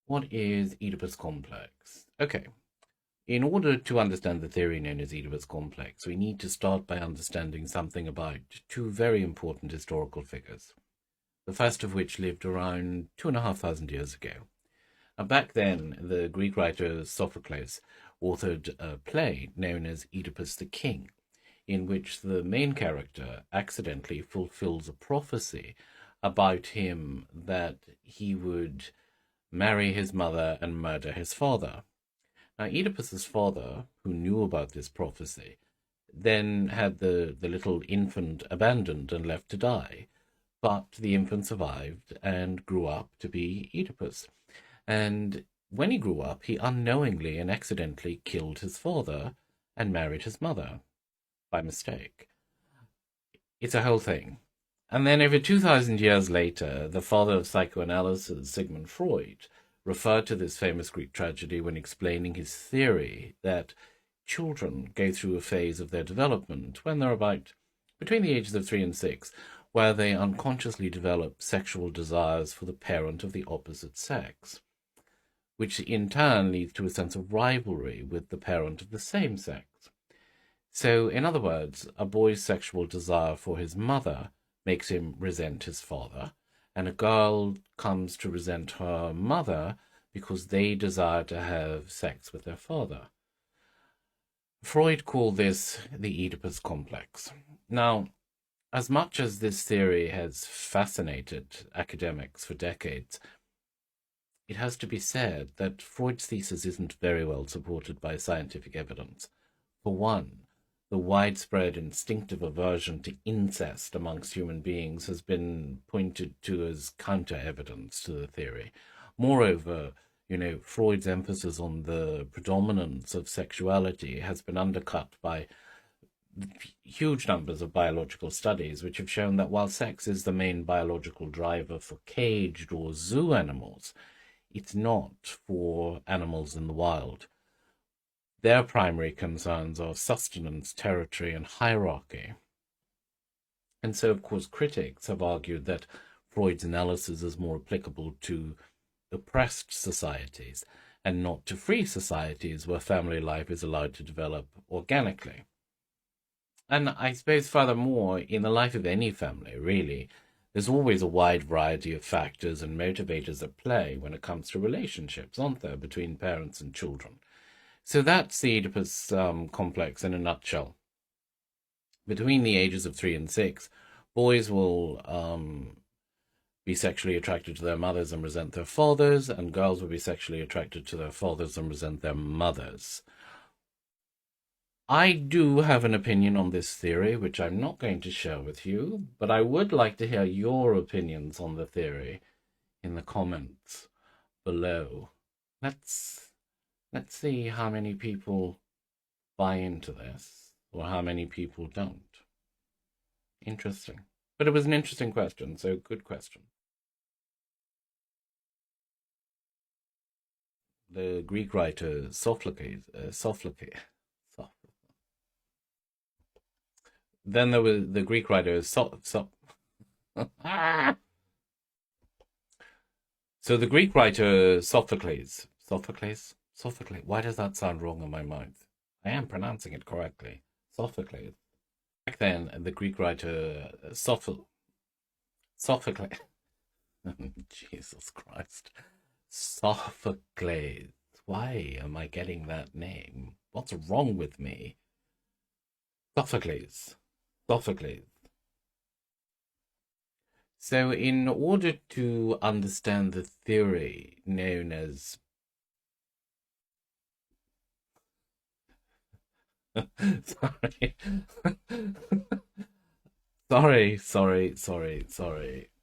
What is Oedipus complex? Okay, in order to understand the theory known as Oedipus complex, we need to start by understanding something about two very important historical figures, the first of which lived around 2,500 years ago. Back then, the Greek writer Sophocles authored a play known as Oedipus the King, in which the main character accidentally fulfills a prophecy about him that he would marry his mother and murder his father. Now, Oedipus's father, who knew about this prophecy, then had the little infant abandoned and left to die. But the infant survived and grew up to be Oedipus. And when he grew up, he unknowingly and accidentally killed his father and married his mother by mistake. It's a whole thing. And then over 2,000 years later, the father of psychoanalysis, Sigmund Freud, referred to this famous Greek tragedy when explaining his theory that children go through a phase of their development when they're about between the ages of 3 and 6, where they unconsciously develop sexual desires for the parent of the opposite sex, which in turn leads to a sense of rivalry with the parent of the same sex. So, in other words, a boy's sexual desire for his mother makes him resent his father, and a girl comes to resent her mother because they desire to have sex with their father. Freud called this the Oedipus complex. Now, as much as this theory has fascinated academics for decades, it has to be said that Freud's thesis isn't very well supported by scientific evidence. For one, the widespread instinctive aversion to incest amongst human beings has been pointed to as counter-evidence to the theory. Moreover, Freud's emphasis on the predominance of sexuality has been undercut by huge numbers of biological studies, which have shown that while sex is the main biological driver for caged or zoo animals, it's not for animals in the wild. Their primary concerns are sustenance, territory, and hierarchy. And so, of course, critics have argued that Freud's analysis is more applicable to oppressed societies and not to free societies where family life is allowed to develop organically. And I suppose, furthermore, in the life of any family, really, there's always a wide variety of factors and motivators at play when it comes to relationships, aren't there, between parents and children? So that's the Oedipus complex in a nutshell. Between the ages of 3 and 6, boys will be sexually attracted to their mothers and resent their fathers, and girls will be sexually attracted to their fathers and resent their mothers. I do have an opinion on this theory, which I'm not going to share with you, but I would like to hear your opinions on the theory in the comments below. Let's see how many people buy into this, or how many people don't. Interesting. But it was an interesting question, so good question. The Greek writer Sophocles, then there was the Greek writer So the Greek writer Sophocles. Why does that sound wrong in my mouth? I am pronouncing it correctly. Sophocles. Back then, the Greek writer Sophocles. Jesus Christ. Sophocles. Why am I getting that name? What's wrong with me? Sophocles. So, in order to understand the theory known as sorry.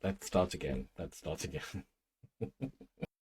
Let's start again.